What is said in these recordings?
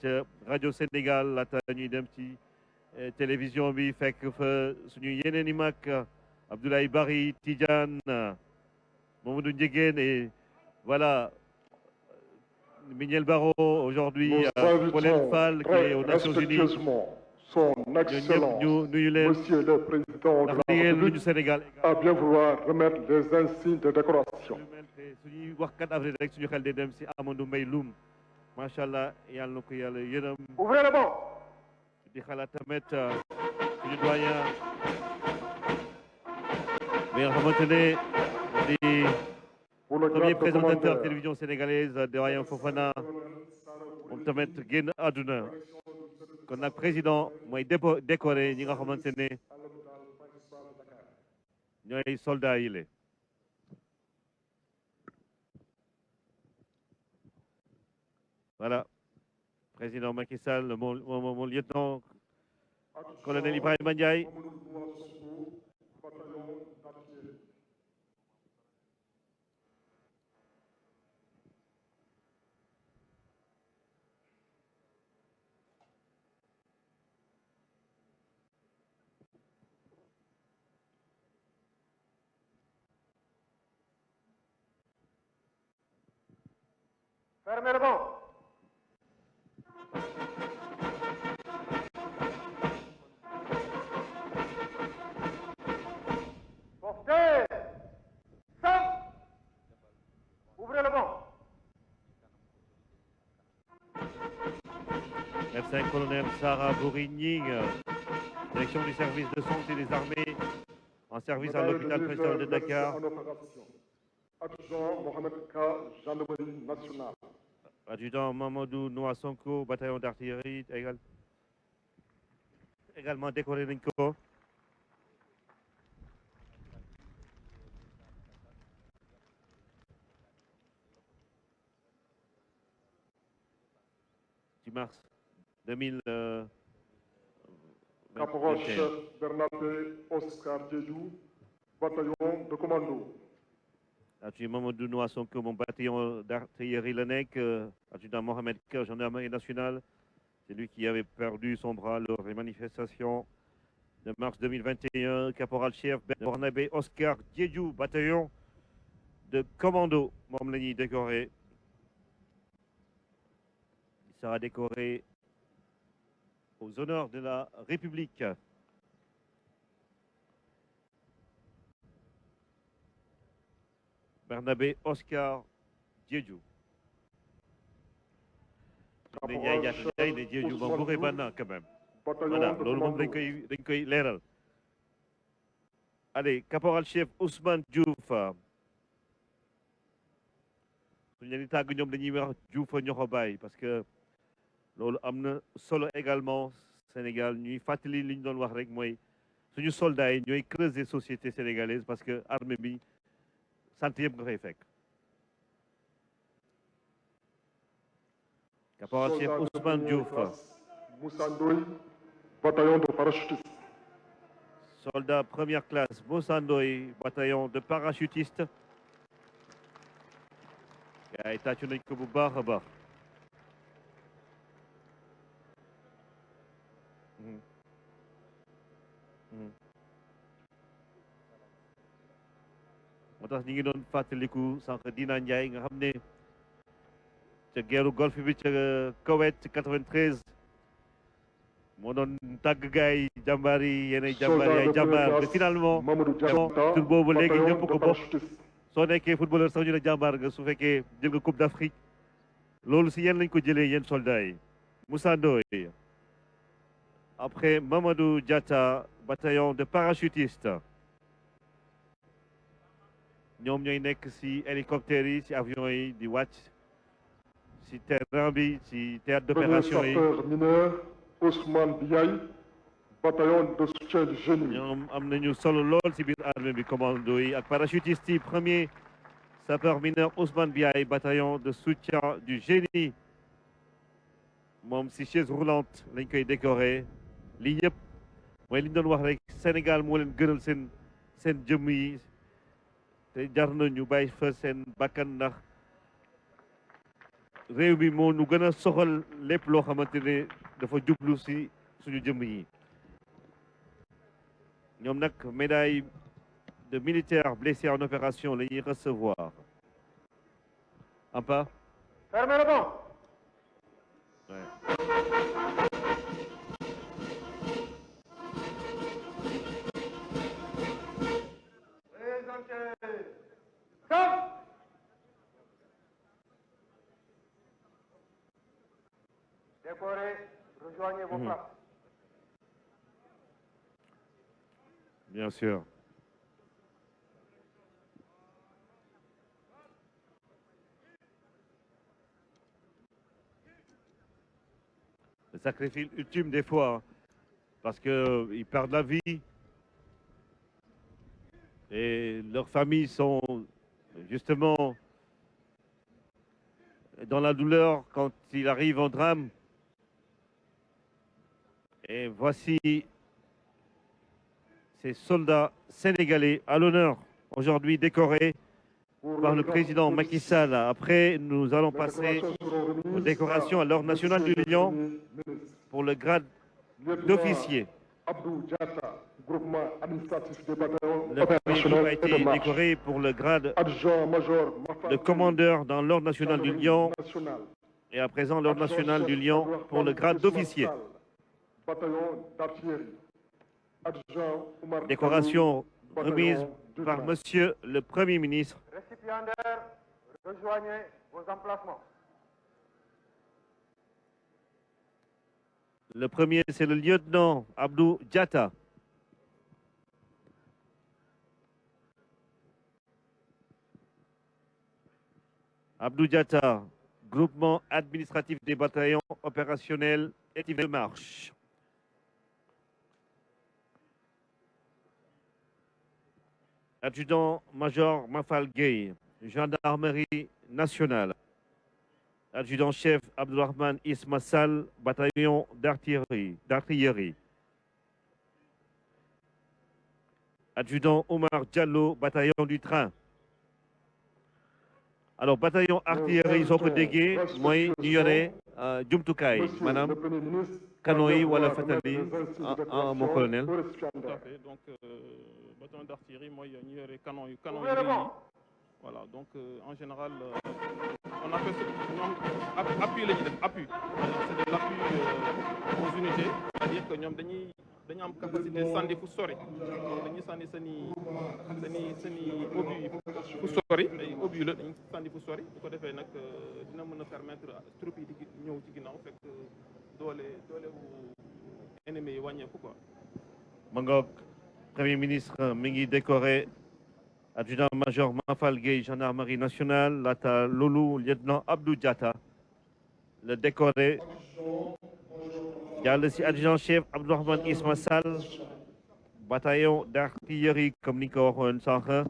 ca rajo Sénégal laata ñuy dem ci télévision bi fekk fa suñu yeneen i mag Abdoulaye Bari Tidiane Mamadou Ndiéguène et voilà Mignel Barro aujourd'hui Nous Pauline invitons Fall qui est très aux Nations Unies respectueusement son ñoo ñëpp Excellence, ñu nuyu leen Monsieur le Président de ndax la liggéeyal lu ñu République, Sénégal à bien vouloir remettre les insignes de décoration. suñuy wax 4 avril rek suñu xel day dem si Amadou Mbaye Loum macha allah yàlla na ko yàlla yërëm Ouvrez le banc. di xalaat tamit suñu doyen bi nga xamante ne di Pour le premier grade de présentateur commandeur, télévision sénégalaise doyen Fofana moom tamit génn àdduna kon nag président mooy décoré ñi nga xamante ne ñooy soldats yi le voilà président Macky Sall mon lieutenant colonel Ibrahima Ndiaye fermez le banc. Portez. Sam. Ouvrez le banc. médecin colonel Sarah Bourigning direction du service de santé des armées en service à l'hôpital principal de Dakar. Adjudant Mohamed K, gendarmerie nationale. Adjudant Mamadou Noa Sonko, bataillon d'artillerie également décoré nañ ko. ci mars 2000. Caporal-chef Bernabé Oscar Diédhiou, bataillon de commando. Adjudant Mamadou Noa Sonko, mon bataillon d'artillerie la nekk. Adjudant Mohamed K, gendarmerie nationale. C'est lui qui avait perdu son bras lors des manifestations de mars 2021. Caporal-chef Bernabé Oscar Diédhiou, bataillon de commando. Moom la ñuy décoré. Il sera décoré aux honneurs de la République. Bernabé Oscar Diédhiou. ne Ndiaye Diatta Ndiaye ne Diédhiou moom bu koy banna quand même. Voilà loolu moom dañ koy leeral. Allez caporal chef Ousmane Diouf. suñu leen di tàgg ñoom dañuy wax Diouf ñoxo baay parce que loolu am na solo également Sénégal ñuy fàttali li ñu doon wax rek mooy suñu soldats yi ñooy creuser société sénégalaise parce que armée bi sant yëpp nga fay fekk. Caporal chef Ousmane Diouf. Moussa Ndoye, bataillon de parachutistes. Soldat première classe Moussa Ndoye, bataillon de parachutistes. gars yi tàccu nañ ko bu baax a baax. moo tax ñi ngi doon fàttaliku sànq Dina Ndiaye nga xam ne ca guerru golfe bi ca Koweït 93 moo doon tàgg gars yi jàmbaar yi yeneen jàmbaar yaay jàmbaar mais finalement tur boobu léegi ñëpp ko bokk soo nekkee footballeur sax ñu ne jàmbaar nga su fekkee jël nga Coupe d'Afrique loolu si yéen lañ ko jëlee yéen soldats yi. Moussa Ndoye après Mamadou Diatta bataillon de parachutistes ñoom ñooy nekk si hélicoptères yi si avions yi di wàcc si terrain bi si théâtre d'opération yi. mineur Ousmane Biaye, bataillon de soutien du génie. ñoom am nañu solo lool si biir armée bi commando yi ak parachutiste yi premier sapeur mineur Ousmane Biaye bataillon de soutien du génie moom si chaise roulante lañ koy décorer lii yëpp mooy li ñu doon wax rek Sénégal moo leen gënal seen jëmm yi te jar na ñu bàyyi fa seen bakkan ndax réew mi moo nu gën a soxal lépp loo xamante ne dafa jublu si suñu jëmm yi ñoom nag médaille de militaires blessés en opération la ñuy recevoir en pas. Fermez le banc. Ouais. Présentez. Calme. Décoré, rejoignez vos places. Bien sûr. Le sacrifice ultime des fois, hein, parce qu'ils perdent la vie et leurs familles sont justement dans la douleur quand il arrive un drame. Et voici ces soldats sénégalais à l'honneur, aujourd'hui décorés par le président Macky Sall. Après, nous allons passer aux décorations à l'ordre national du Lion pour le grade d'officier. Abdou Diatta, groupement administratif des bataillons Le premier groupe a opérationnels et été de marche. décoré pour le grade Adjoint-major de commandeur dans l'ordre national du Lion national. et à présent l'ordre national du Lion pour le grade d'officier. Bataillon d'artillerie. Adjoint Oumar Décoration Diallo, remise bataillon du par train. Monsieur le Premier ministre. Récipiendaires, rejoignez vos emplacements. Le premier, c'est le lieutenant Abdou Diatta. Abdou Diatta, groupement administratif des bataillons opérationnels et de marche. Adjudant-major Mafal Gueye, gendarmerie nationale. Adjudant-chef Abdourahman Isma Sall, bataillon d'artillerie. Adjudant Omar Diallo, bataillon du train. Alors bataillon artillerie soo ko déggee mooy ñu yore jumtukaay maanaam canon yi wala fatali mon colonel. Tout à fait. Donc bataillon d'artillerie mooy ñu yore canon yu rëy yi. Voilà, donc en général on appelle ça appui la ñuy def appui. C'est de l'appui aux unités, c'est-à-dire que ñoom dañuy am capacité sànni fu sori. Donc dañuy sànni seen i obus yi fu sori ay obus la dañuy sànni fu sori bu ko defee nag dina mën a permettre troupes yi di ñëw ci ginnaaw fekk doolewu ennemi yi wàññeeku quoi. ma ngoog Premier ministre mi ngi décoré adjudant-major Mafal Gueye, gendarmerie nationale, laata loolu lieutenant Abdou Diatta, le décoré. jàll si adjudant-chef Abdourahmane Isma Sall, bataillon d'artillerie comme ni ko waxoon sànq.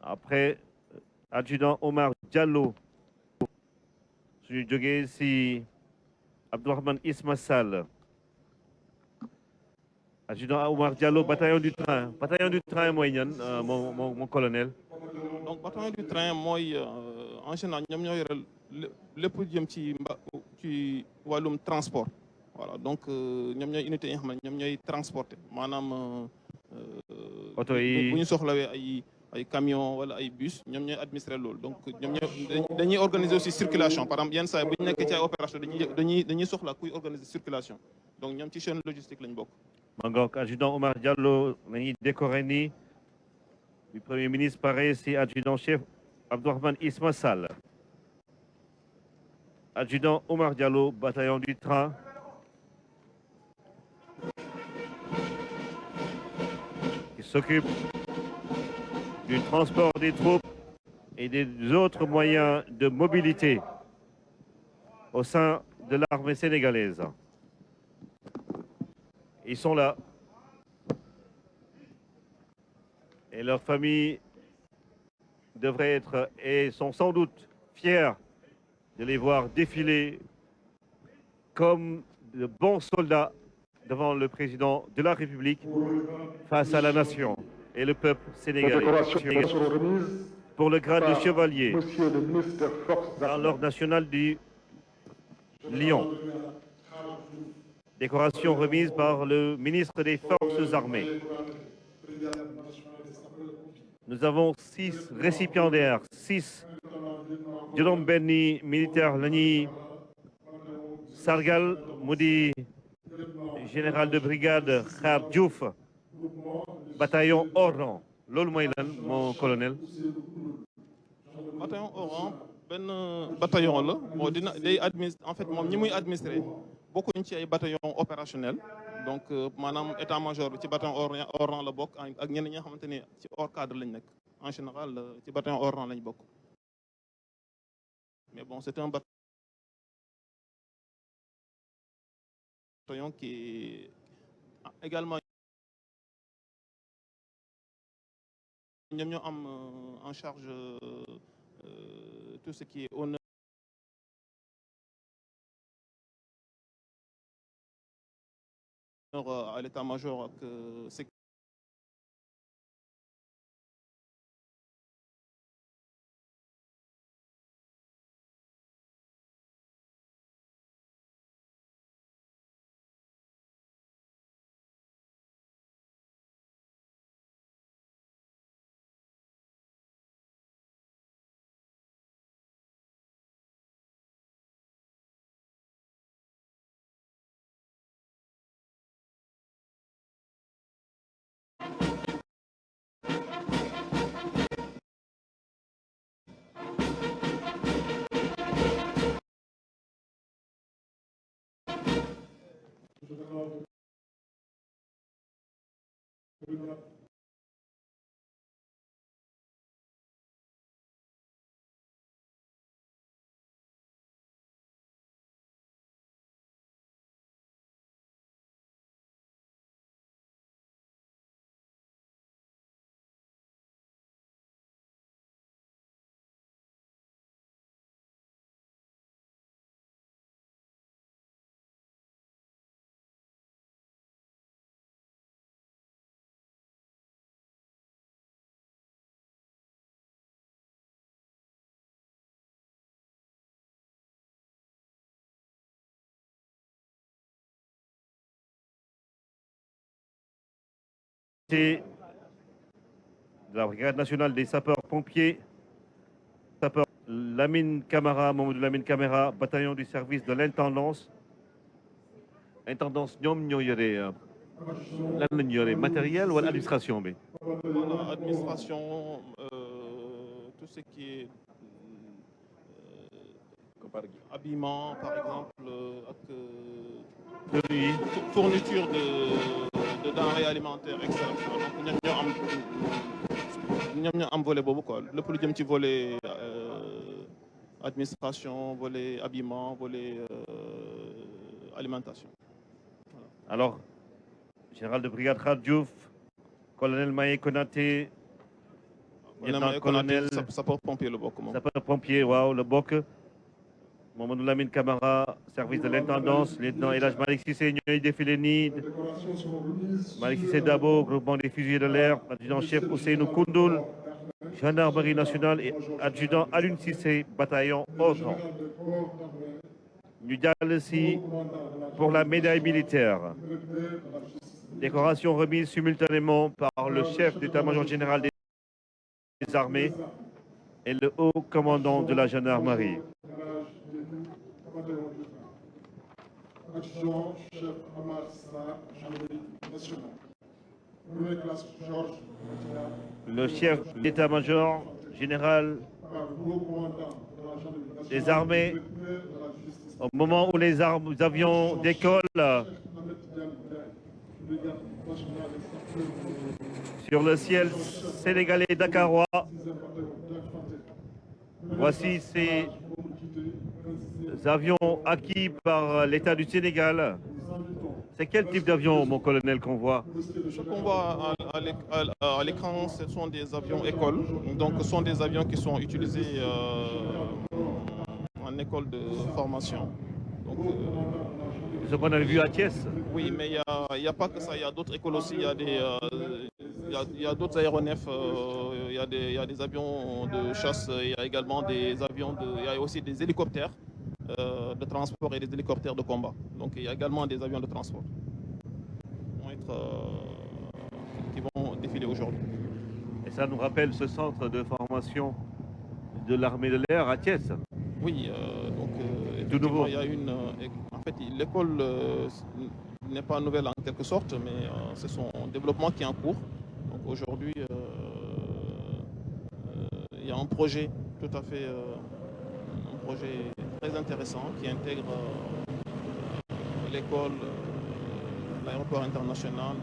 Après adjudant Omar Diallo suñu jógee si Abdourahmane Isma Sall. Adjudant Omar Diallo, bataillon du train. Bataillon du train, moi, mon colonel. Donc, bataillon du train, moi, en général, nous avons le plus de volume transport. Voilà, donc, nous avons une unité qui nous transporté. Madame, ay camion wala ay bus ñom ñoy administrer lool donc ñom dañuy organiser aussi circulation par exemple yenn saa bu ñu nekk ci ay opération dañuy soxla kuy organiser circulation donc ñom ci chaîne logistique lañ bokk. Mangok adjudant Omar Diallo lañuy décoré ni du Premier ministre pareil c'est adjudant chef Abdourahmane Isma Sall. Adjudant Omar Diallo, bataillon du train. Qui s'occupe du transport des troupes et des autres moyens de mobilité au sein de l'armée sénégalaise. Ils sont là. Et leurs familles devraient être et sont sans doute fiers de les voir défiler comme de bons soldats devant le président de la République face à la nation et le peuple sénégalais. Les décorations seront remises pour le grade de par chevalier Monsieur le ministre des Forces dans armées. l'ordre national du Lion. Décoration remise par le ministre des Forces armées. Nous avons 6 récipiendaires, 6 juróom benni militaire la ñuy sargal mu di général de brigade Khar Diouf bataillon Oran loolu mooy lan mon colonel. Bataillon Oran benn bataillon la moo dina day en fait moom ñi muy administré bokkuñ ci ay bataillon opérationnel donc maanaam état-major bi ci bataillon Oran la bokk ak ñenn ñi nga xamante ni ci hors cadre lañ nekk en général ci bataillon Oran lañ bokk mais bon c'est un bataillon qui est également ñoom ñoo am en charge tout ce qui est honneur à l'état-major ak De la brigade nationale des sapeurs-pompiers, Lamine Camara, Mamadou Lamine Camara, bataillon du service de l'intendance. Intendance ñoom ñoo yore lan lañ yore matériel wala administration bi. Voilà, administration tout ce qui est habillement par exemple ak fourniture de denrées alimentaires etc. donc ñoom ñoo am volet boobu quoi lépp lu jëm ci volet administration volet habillement volet alimentation. Voilà. Alors général de brigade Khar Diouf, colonel Maye Konaté, lieutenant-colonel sapeur-pompier la bokk moom. sapeur-pompier waaw la bokk. Mamadou Lamine Camara, service de l'intendance, lieutenant El Hadj Malick Cissé ñooy défilé nii. Malick Cissé Dabo, groupement des fusiliers de l'air, adjudant-chef Ousseynou Koundoul, gendarmerie nationale et adjudant Alioune Cissé, bataillon Oran. Ñu jàll si pour la médaille militaire. Décoration remise simultanément par le chef d'état-major général des armées et le haut commandant de la gendarmerie. Adjudant chef Amar Sarr, gendarmerie nationale. Première classe Georges. Le chef d'état-major général des armées, au moment où les avions décollent sur le ciel sénégalais dakarois, voici ces avions acquis par l'État du Sénégal. C'est quel type d'avion, mon colonel, qu'on voit? Ce qu'on voit à l'écran, ce sont des avions écoles. Donc, ce sont des avions qui sont utilisés en école de formation. Donc, ce qu'on a vu à Thiès. Oui, mais il n'y a pas que ça. Il y a d'autres écoles aussi. Il y a d'autres aéronefs. Il il y a des avions de chasse, il y a également des avions il y a aussi des hélicoptères de transport et des hélicoptères de combat. Donc il y a également des avions de transport qui vont défiler aujourd'hui. Et ça nous rappelle ce centre de formation de l'armée de l'air à Thiès. Oui, donc tout nouveau. il y a en fait, l'école n'est pas nouvelle en quelque sorte, mais c'est son développement qui est en cours. Donc aujourd'hui, il y a un projet tout à fait, un projet très intéressant qui intègre l'école, l'aéroport international,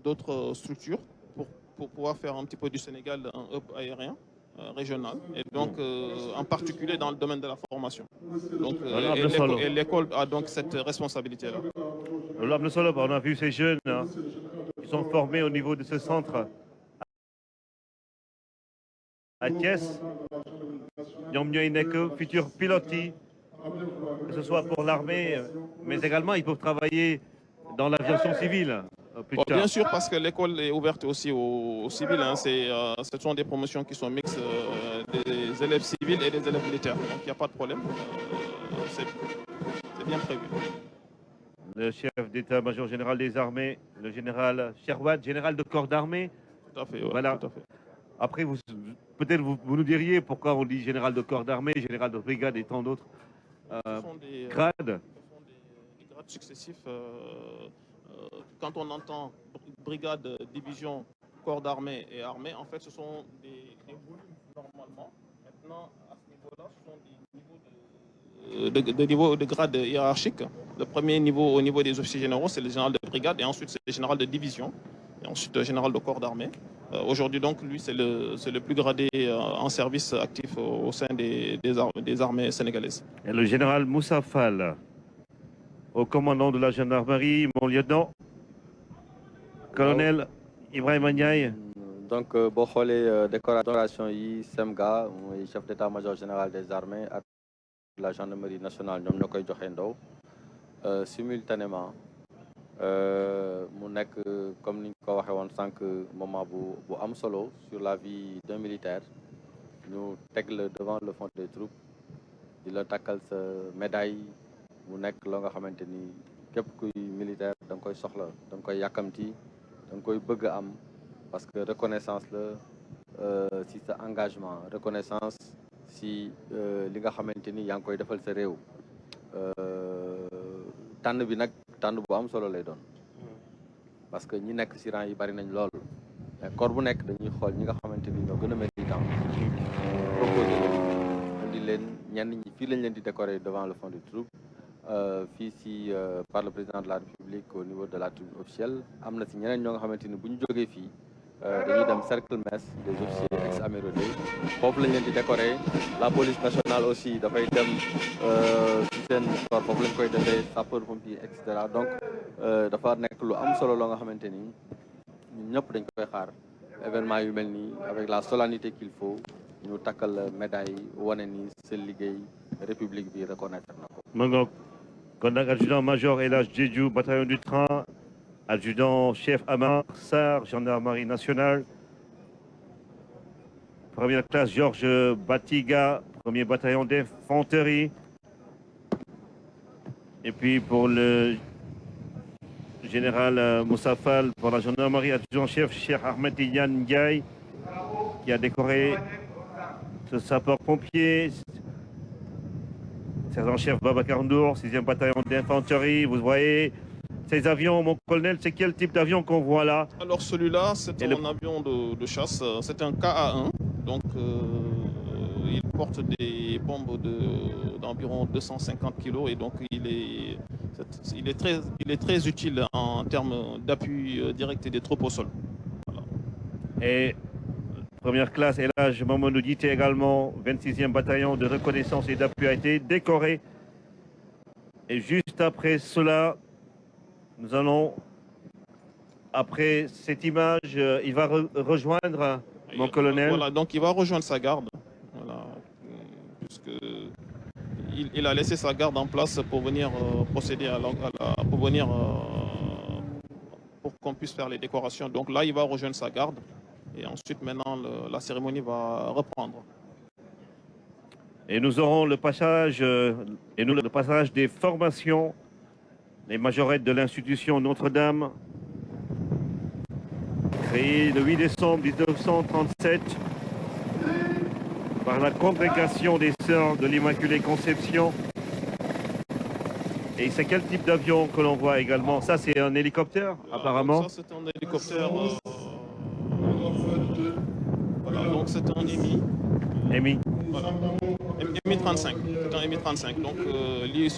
d'autres structures pour pouvoir faire un petit peu du Sénégal un hub aérien régional, et donc en particulier dans le domaine de la formation. Donc, et l'école a donc cette responsabilité-là. On a vu ces jeunes qui sont formés au niveau de ce centre à Thiès. Ñoom ñooy nekk futurs pilotes yi, que ce soit pour l'armée, mais également ils peuvent travailler dans l'aviation civile. Bien sûr, parce que l'école est ouverte aussi aux civils. Hein. Ce sont des promotions qui sont mixtes des élèves civils et des élèves militaires. Donc il n'y a pas de problème. C'est bien prévu. Le chef d'état-major général des armées, le général Sherwad, général de corps d'armée. Tout à fait. Ouais, voilà. Tout à fait. Après, peut-être vous nous diriez pourquoi on dit général de corps d'armée, général de brigade et tant d'autres grades. Ce sont des grades successifs. Quand on entend brigade, division, corps d'armée et armée, en fait, ce sont des volumes normalement. Maintenant, à ce niveau-là, ce sont des niveaux de grade hiérarchique. Le premier niveau au niveau des officiers généraux, c'est le général de brigade, et ensuite c'est le général de division, et ensuite le général de corps d'armée. Aujourd'hui, donc, lui, c'est le plus gradé en service actif au sein des armées sénégalaises. Et le général Moussa Fall, au commandant de la gendarmerie, mon lieutenant, colonel Ibrahima Ndiaye. Donc, boo xoolee décoration yi SEMGA mooy chef d'état-major général des armées ak la gendarmerie nationale ñoom ñoo koy joxe ndaw simultanément mu nekk comme ni ñu ko waxee woon sànq moment bu am solo sur la vie d'un militaire ñu teg la devant le front des troupes di la takkal sa médaille mu nekk loo nga xamante ni képp kuy militaire da nga koy soxla da nga koy yàkkamti da nga koy bëgg a am parce que reconnaissance la si sa engagement reconnaissance si li nga xamante ni yaa ngi koy defal sa réew tànn bi nag tànn bu am solo lay doon parce que ñi nekk si rang yi bari nañ lool mais corps bu nekk dañuy xool ñi nga xamante ni ñoo gën a méritant proposé leen indi leen ñenn ñi fii lañ leen di décorer devant le front des troupes fii si par le président de la République au niveau de la tribune officielle am na si ñeneen ñoo nga xamante ni bu ñu jógee fii dañuy dem cercle mess des officiers ex-amérodés foofu lañ leen di décorer la police nationale aussi dafay dem si seen corps foofu lañ koy defee sapeur pompier et cetera donc dafa nekk lu am solo loo nga xamante ni ñun ñëpp dañ koy xaar événement yu mel nii avec la solennité qu'il faut ñu takkal médaille wane ni seen liggéey république bi reconnaître na ko. Mangok kon nag adjudant-major El Hadj Diédhiou bataillon du train, adjudant-chef Amar Sarr gendarmerie nationale, première classe Georges Batiga, premier bataillon d'infanterie, et puis pour le général Moussa Fall pour la gendarmerie, adjudant-chef Cheikh Ahmed Tidiane Ndiaye qui a décoré ce sapeur-pompier, sergent-chef Babacar Ndour, 6e bataillon d'infanterie. Vous voyez ces avions, mon colonel, c'est quel type d'avion qu'on voit là? Alors celui-là, c'est un avion de chasse, c'est un KA-1, donc il porte des bombes d'environ 250 kg et donc il est très utile en termes d'appui direct des troupes au sol. Voilà. Et première classe, El Hadj Mamadou Dité également, 26e bataillon de reconnaissance et d'appui a été décoré. Et juste après cela, nous allons, après cette image, il va rejoindre mon colonel. Voilà, donc il va rejoindre sa garde. Voilà, puisque il a laissé sa garde en place pour venir procéder pour qu'on puisse faire les décorations. Donc là, il va rejoindre sa garde. Et ensuite, maintenant, la cérémonie va reprendre. Et nous aurons le passage, le passage des formations, les majorettes de l'institution Notre-Dame, créée le 8 décembre 1937 par la congrégation des Sœurs de l'Immaculée Conception. Et c'est quel type d'avion que l'on voit également? Ça, c'est un hélicoptère, apparemment. Ça, c'est un hélicoptère. Voilà, Voilà. donc c'est un EMI. Amy. Voilà. Mi 35. C'est un Mi 35. Donc, il